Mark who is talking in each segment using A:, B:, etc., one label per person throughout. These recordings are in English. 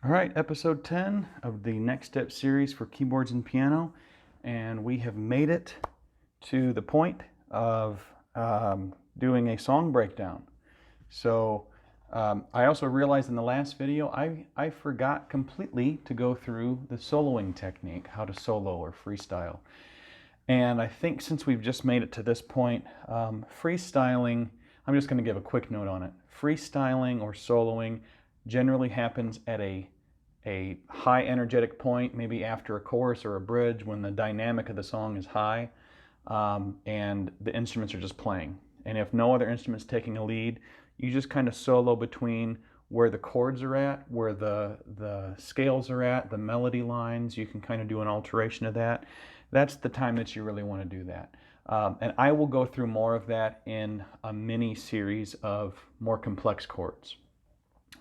A: All right, episode 10 of the Next Step series for keyboards and piano, and we have made it to the point of doing a song breakdown. So I also realized in the last video I forgot completely to go through the soloing technique, how to solo or freestyle. And I think since we've just made it to this point, freestyling, I'm just going to give a quick note on it. Freestyling or soloing generally happens at a high energetic point, maybe after a chorus or a bridge when the dynamic of the song is high and the instruments are just playing. And if no other instrument's taking a lead, you just kind of solo between where the chords are at, where the scales are at, the melody lines. You can kind of do an alteration of that. That's the time that you really want to do that. And I will go through more of that in a mini series of more complex chords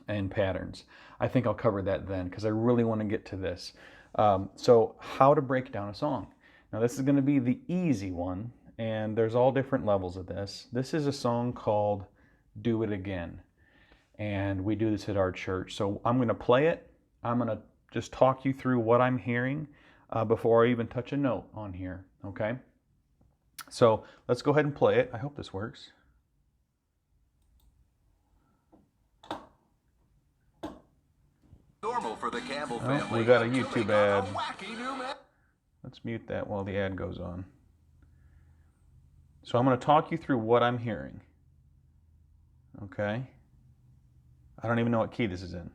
A: and patterns. I think I'll cover that then because I really want to get to this. So how to break down a song. Now this is going to be the easy one, and there's all different levels of this. This is a song called Do It Again, and we do this at our church. So I'm going to play it. I'm going to just talk you through what I'm hearing before I even touch a note on here, okay? So let's go ahead and play it. I hope this works.
B: Normal for the Campbell family.
A: We got a YouTube ad. Let's mute that while the ad goes on. So I'm going to talk you through what I'm hearing. Okay? I don't even know what key this is in.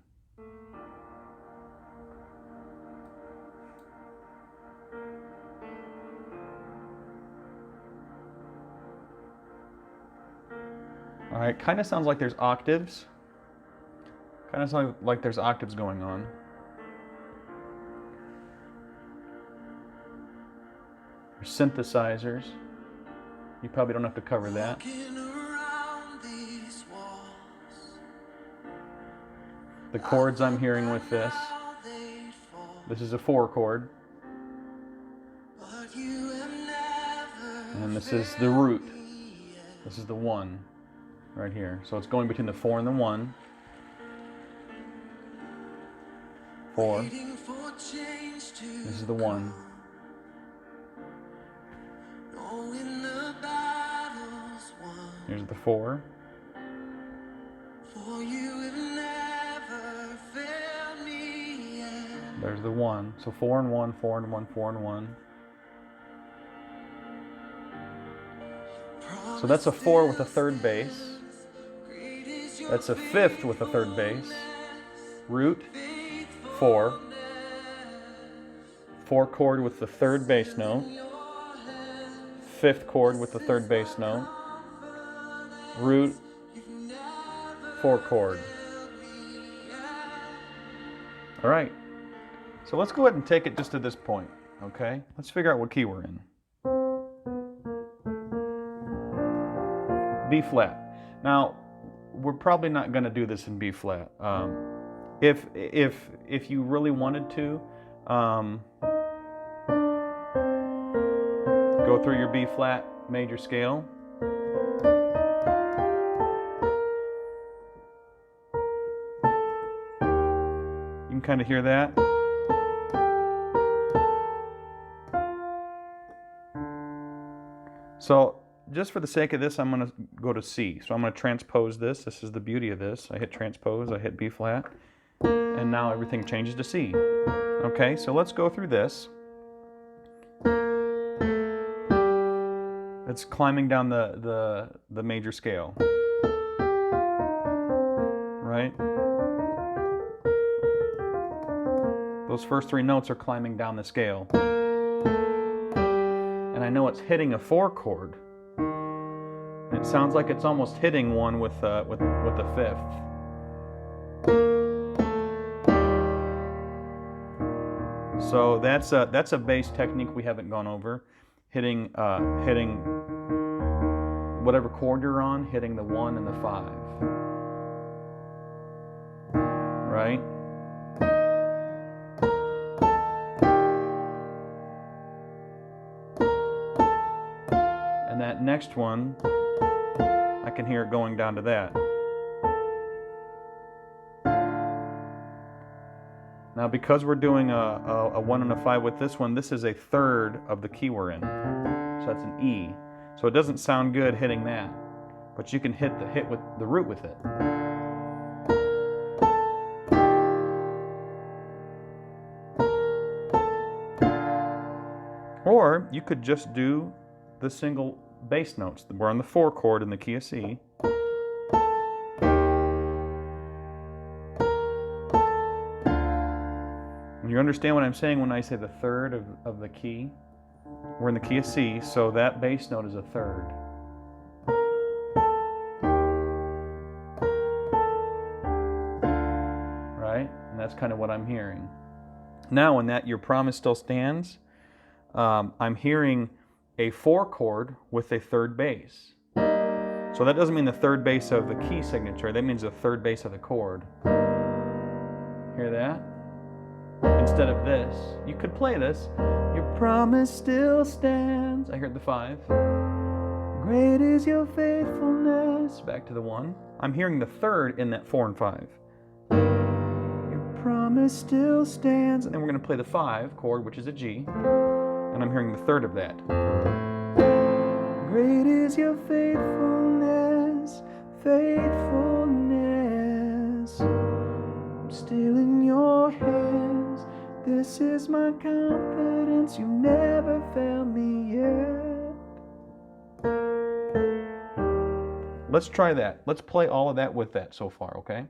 A: All right, kind of sounds like there's octaves. Kind of sounds like there's octaves going on. There's synthesizers. You probably don't have to cover that. The chords I'm hearing with this. This is a 4 chord. And this is the root. This is the 1 right here. So it's going between the 4 and the 1. 4. This is the 1. Here's the 4. There's the 1. So 4 and 1, 4 and 1, 4 and 1. So that's a 4 with a 3rd bass. That's a 5th with a 3rd bass. Root, 4. 4 chord with the 3rd bass note. 5th chord with the 3rd bass note. Root, 4 chord. All right. So let's go ahead and take it just to this point, okay? Let's figure out what key we're in. B flat. Now, we're probably not going to do this in B flat. If you really wanted to, go through your B flat major scale. You can kind of hear that. So just for the sake of this, I'm going to go to C. So I'm going to transpose this. This is the beauty of this. I hit transpose, I hit B flat, and now everything changes to C. Okay, so let's go through this. It's climbing down the major scale. Right? Those first 3 notes are climbing down the scale. And I know it's hitting a 4 chord. And it sounds like it's almost hitting one with a 5th. So that's a bass technique we haven't gone over. Hitting whatever chord you're on, hitting the 1 and the 5. Right? And that next one, I can hear it going down to that. Now because we're doing a 1 and a 5 with this one, this is a third of the key we're in. So that's an E. So it doesn't sound good hitting that, but you can hit with the root with it. Or you could just do the single bass notes. We're on the 4 chord in the key of C. You understand what I'm saying when I say the third of the key? We're in the key of C, so that bass note is a third. Right? And that's kind of what I'm hearing. Now, in that Your Promise Still Stands, I'm hearing a 4 chord with a third bass. So that doesn't mean the third bass of the key signature, that means the third bass of the chord. Hear that? Instead of this, you could play this. Your promise still stands. I heard the 5. Great is your faithfulness. Back to the 1. I'm hearing the third in that 4 and 5. Your promise still stands. And then we're going to play the 5 chord, which is a G. And I'm hearing the third of that. Great is your faithfulness, faithfulness. I'm still in your hands. This is my confidence. You never failed me yet. Let's try that. Let's play all of that with that so far, okay?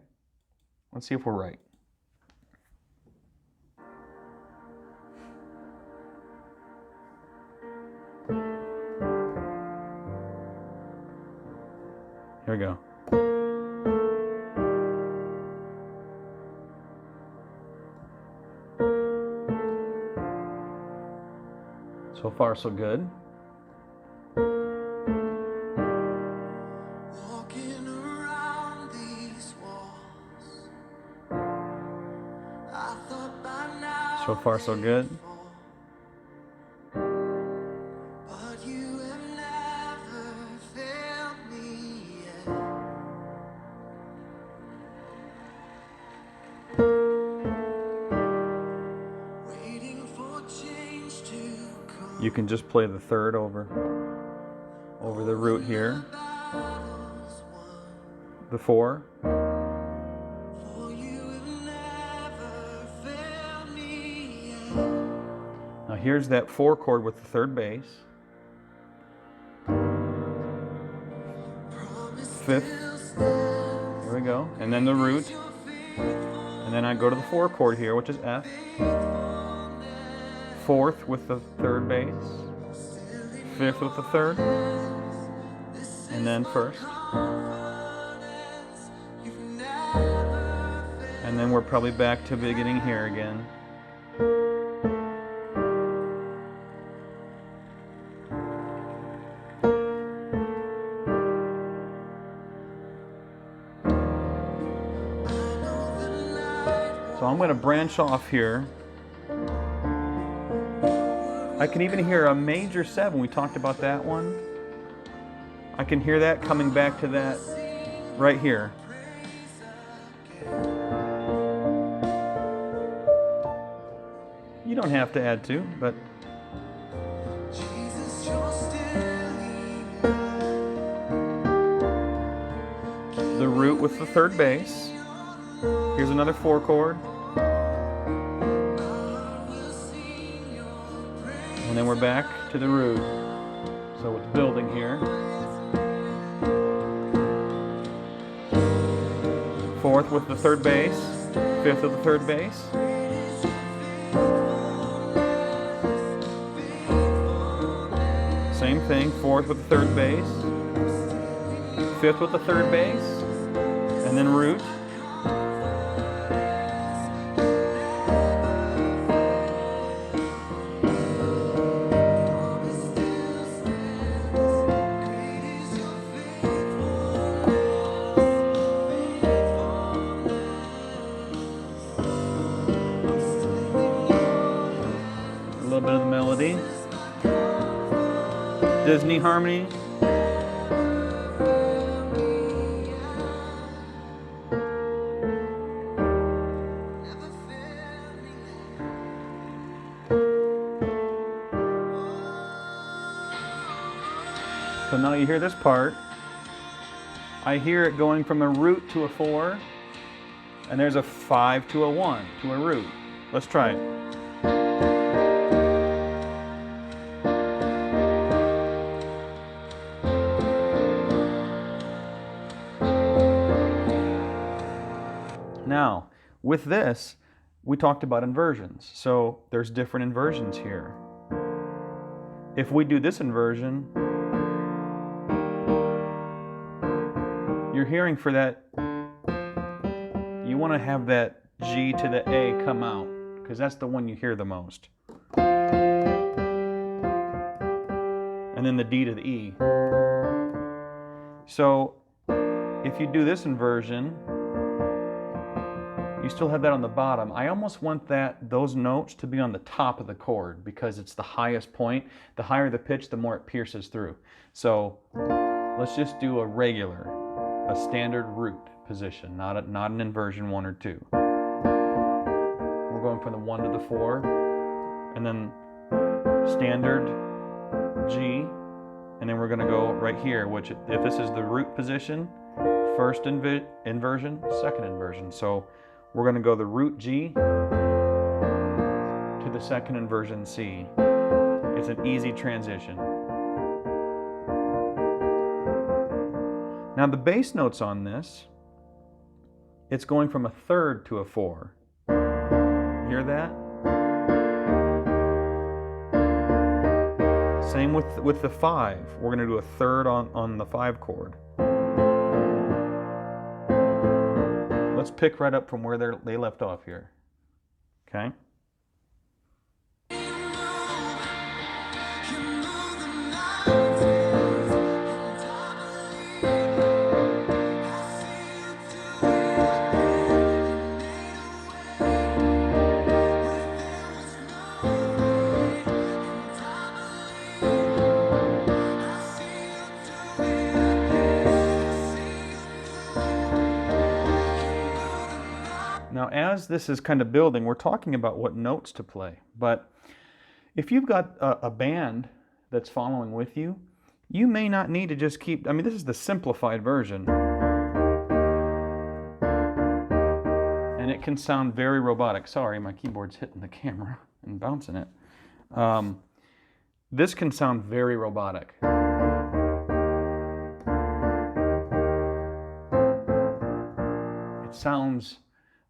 A: Let's see if we're right. Here we go. So far, so good.
B: Walking around these walls, I thought by now
A: So far, so good.
B: but you have never failed me yet. Waiting for change to come.
A: You can just play the third over the root here.
B: Battles won,
A: The 4.
B: for you have never failed me yet.
A: Now here's that 4 chord with the third bass. 5th. Here we go. And then the root. And then I go to the 4 chord here, which is F. 4th with the third bass. 5th with the third. And then 1st. And then we're probably back to beginning here again. So I'm going to branch off here. I can even hear a major 7. We talked about that one. I can hear that coming back to that right here. You don't have to add to, but
B: Jesus, you're still
A: the root with the third bass. Here's another 4 chord. And then we're back to the root. So it's building here. 4th with the third bass. 5th with the third bass. Same thing, 4th with the third bass. 5th with the third bass. And then root. A little bit of the melody. Disney harmony. So now you hear this part. I hear it going from a root to a 4, and there's a 5 to a 1 to a root. Let's try it. Now, with this, we talked about inversions. So there's different inversions here. If we do this inversion, you're hearing for that, you want to have that G to the A come out, because that's the one you hear the most. And then the D to the E. So if you do this inversion, you still have that on the bottom. I almost want those notes to be on the top of the chord because it's the highest point. The higher the pitch, the more it pierces through. So let's just do a standard root position, not an inversion 1 or 2. We're going from the 1 to the 4, and then standard G, and then we're going to go right here, which if this is the root position, first inversion, second inversion. So we're going to go the root G to the second inversion C. It's an easy transition. Now the bass notes on this, it's going from a 3rd to a 4. Hear that? Same with the 5. We're going to do a 3rd on the 5 chord. Let's pick right up from where they left off here. Okay? Now, as this is kind of building, we're talking about what notes to play. But if you've got a band that's following with you, you may not need to just keep, this is the simplified version. And it can sound very robotic. Sorry, my keyboard's hitting the camera and bouncing it. This can sound very robotic. It sounds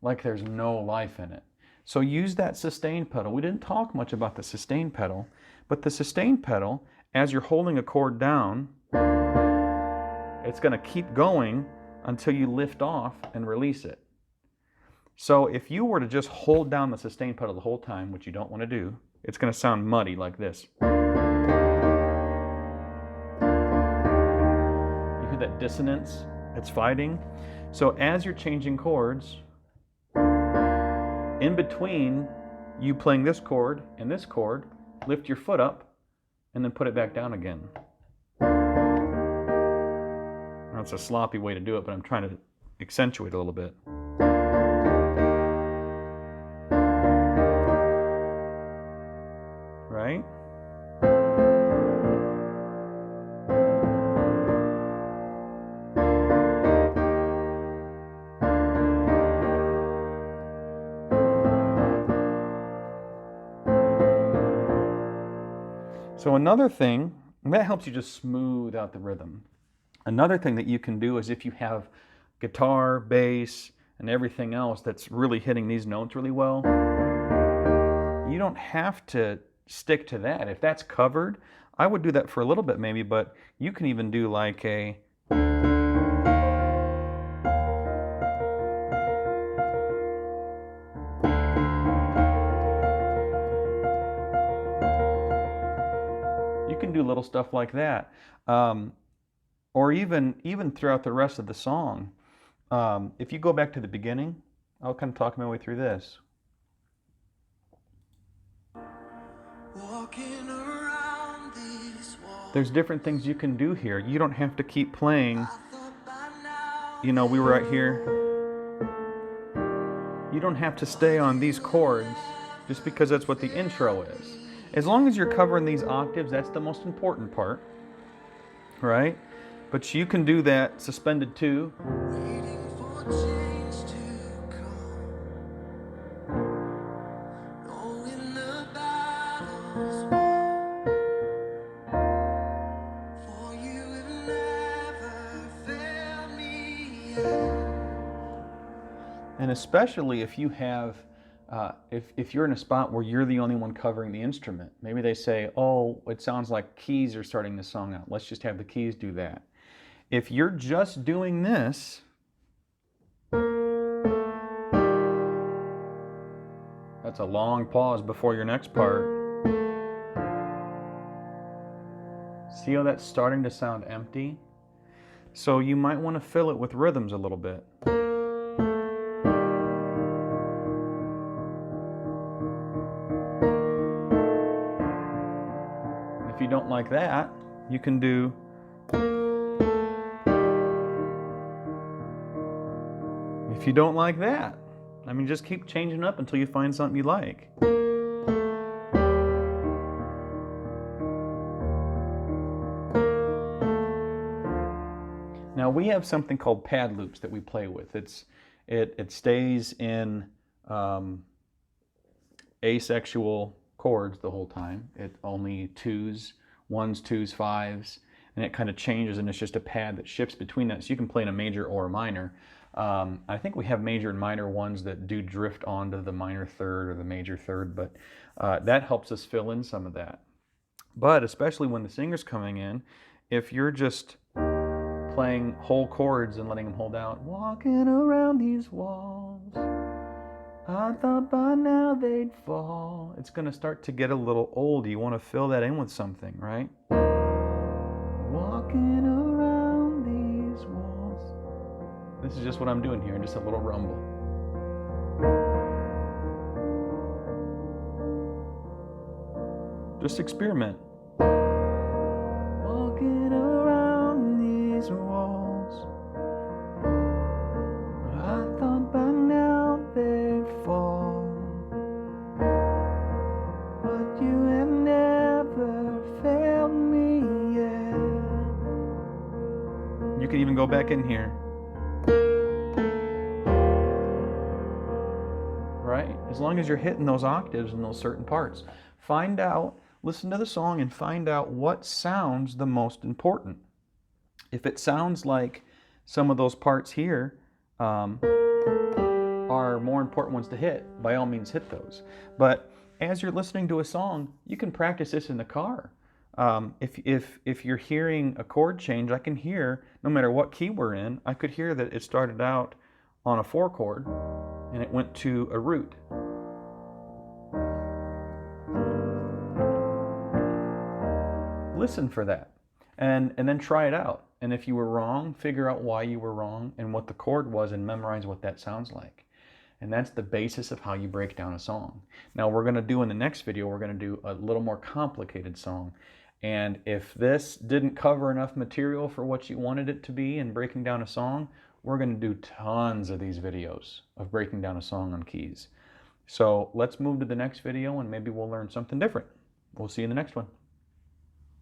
A: like there's no life in it. So use that sustain pedal. We didn't talk much about the sustain pedal, but the sustain pedal, as you're holding a chord down, it's going to keep going until you lift off and release it. So if you were to just hold down the sustain pedal the whole time, which you don't want to do, it's going to sound muddy like this. You hear that dissonance? It's fighting. So as you're changing chords, in between you playing this chord and this chord, lift your foot up and then put it back down again. That's a sloppy way to do it, but I'm trying to accentuate a little bit. Right? So another thing, and that helps you just smooth out the rhythm. Another thing that you can do is if you have guitar, bass, and everything else that's really hitting these notes really well, you don't have to stick to that. If that's covered, I would do that for a little bit maybe, but you can even do like a... You can do little stuff like that. Or even throughout the rest of the song. If you go back to the beginning, I'll kind of talk my way through this. There's different things you can do here. You don't have to keep playing. We were right here. You don't have to stay on these chords just because that's what the intro is. As long as you're covering these octaves, that's the most important part. right? But you can do that suspended too.
B: Waiting for change to come, knowing the battle's won. For you have never failed me yet.
A: And especially if you have, if you're in a spot where you're the only one covering the instrument, maybe they say, oh, it sounds like keys are starting the song out. Let's just have the keys do that. If you're just doing this, that's a long pause before your next part. See how that's starting to sound empty? So you might want to fill it with rhythms a little bit. If you don't like that, you can do. If you don't like that, I mean, just keep changing up until you find something you like. Now we have something called pad loops that we play with. It stays in asexual chords the whole time. It only twos, ones, twos, fives, and it kind of changes, and it's just a pad that shifts between that. So you can play in a major or a minor. I think we have major and minor ones that do drift onto the minor third or the major third, but that helps us fill in some of that. But especially when the singer's coming in, if you're just playing whole chords and letting them hold out, walking around these walls, I thought by now they'd fall. It's going to start to get a little old. You want to fill that in with something, right? Walking around these walls. This is just what I'm doing here, just a little rumble. Just experiment. Walking around these walls, I thought by now they'd fall, but you have never failed me yet. You can even go back in here. Right? As long as you're hitting those octaves in those certain parts. Find out, listen to the song and find out what sounds the most important. If it sounds like some of those parts here are more important ones to hit, by all means hit those. But as you're listening to a song, you can practice this in the car. If you're hearing a chord change, I can hear, no matter what key we're in, I could hear that it started out on a 4 chord and it went to a root. Listen for that and then try it out. And if you were wrong, figure out why you were wrong and what the chord was and memorize what that sounds like. And that's the basis of how you break down a song. Now we're going to do in the next video, we're going to do a little more complicated song. And if this didn't cover enough material for what you wanted it to be in breaking down a song, we're going to do tons of these videos of breaking down a song on keys. So let's move to the next video and maybe we'll learn something different. We'll see you in the next one.